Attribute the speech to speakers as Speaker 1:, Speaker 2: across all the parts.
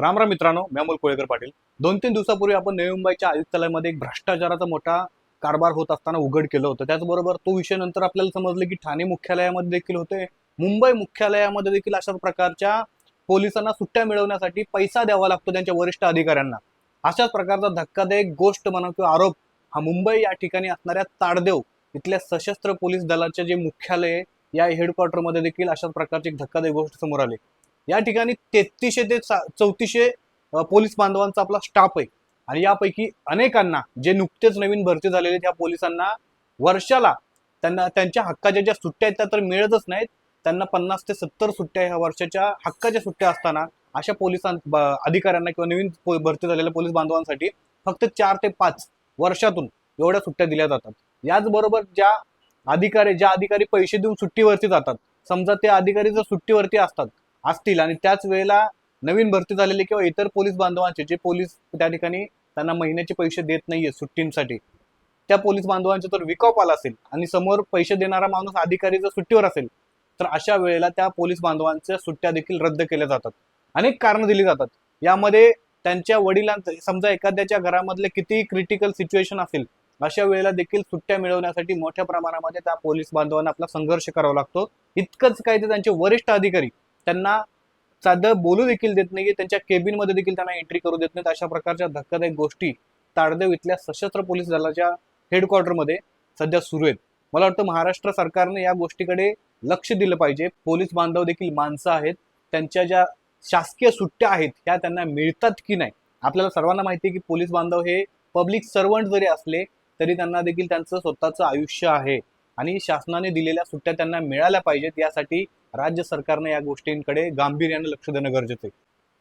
Speaker 1: राम राम मित्रांनो, मी अमोल कोळेकर पाटील. 2-3 दिवसापूर्वी आपण नवी मुंबईच्या आयुक्तालयामध्ये एक भ्रष्टाचाराचा मोठा कारभार होत असताना उघड केलं होतं. त्याचबरोबर तो विषय नंतर आपल्याला समजलं की ठाणे मुख्यालयामध्ये देखील होते, मुंबई मुख्यालयामध्ये देखील अशाच प्रकारच्या पोलिसांना सुट्ट्या मिळवण्यासाठी पैसा द्यावा लागतो त्यांच्या वरिष्ठ अधिकाऱ्यांना. अशाच प्रकारचा धक्कादायक गोष्ट म्हणा किंवा आरोप हा मुंबई या ठिकाणी असणाऱ्या ताडदेव इथल्या सशस्त्र पोलीस दलाचे जे मुख्यालय आहे, या हेडक्वार्टरमध्ये देखील अशाच प्रकारची एक धक्कादायक गोष्ट समोर आली. या ठिकाणी 3300 ते 3400 पोलीस बांधवांचा आपला स्टाफ आहे आणि यापैकी अनेकांना जे नुकतेच नवीन भरती झालेले त्या पोलिसांना वर्षाला त्यांना त्यांच्या हक्काच्या ज्या सुट्ट्या आहेत त्या तर मिळतच नाहीत. त्यांना 50 ते 70 सुट्ट्या ह्या वर्षाच्या हक्काच्या सुट्ट्या असताना अशा अधिकाऱ्यांना किंवा नवीन भरती झालेल्या पोलीस बांधवांसाठी फक्त 4 ते 5 वर्षातून एवढ्या सुट्ट्या दिल्या जातात. याचबरोबर ज्या अधिकारी पैसे देऊन सुट्टीवरती जातात, समजा ते अधिकारी जर सुट्टीवरती असतील आणि त्याच वेळेला नवीन भरती झालेले किंवा इतर पोलीस बांधवांचे जे पोलीस त्या ठिकाणी त्यांना महिन्याचे पैसे देत नाहीये सुट्टींसाठी, त्या पोलीस बांधवांचे तर विकॉप आला असेल आणि समोर पैसे देणारा माणूस अधिकारी जर सुट्टीवर असेल तर अशा वेळेला त्या पोलीस बांधवांच्या सुट्ट्या देखील रद्द केल्या जातात. अनेक कारणं दिली जातात. यामध्ये त्यांच्या वडिलांचं, समजा एखाद्याच्या घरामधले किती क्रिटिकल सिच्युएशन असेल अशा वेळेला देखील सुट्ट्या मिळवण्यासाठी मोठ्या प्रमाणामध्ये त्या पोलीस बांधवांना आपला संघर्ष करावा लागतो. इतकंच काय, ते त्यांचे वरिष्ठ अधिकारी त्यांना साधं बोलू देखील देत नाहीये, त्यांच्या केबिन मध्ये देखील त्यांना एंट्री करू देत नाहीत. अशा प्रकारच्या धक्कादायक गोष्टी ताडदेव इथल्या सशस्त्र पोलीस दलाच्या हेडक्वार्टरमध्ये सध्या सुरू आहेत. मला वाटतं महाराष्ट्र सरकारने या गोष्टीकडे लक्ष दिलं पाहिजे. पोलीस बांधव देखील माणसं आहेत, त्यांच्या ज्या शासकीय सुट्ट्या आहेत ह्या त्यांना मिळतात की नाही. आपल्याला सर्वांना माहिती आहे की पोलीस बांधव हे पब्लिक सर्वंट जरी असले तरी त्यांना देखील त्यांचं स्वतःचं आयुष्य आहे आणि शासनाने दिलेल्या सुट्ट्या त्यांना मिळाल्या पाहिजेत. यासाठी राज्य सरकारने या गोष्टींकडे गांभीर्याने लक्ष देणं गरजेचं आहे.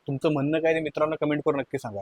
Speaker 1: तुमचं म्हणणं काय ते मित्रांनो कमेंट करून नक्की सांगा.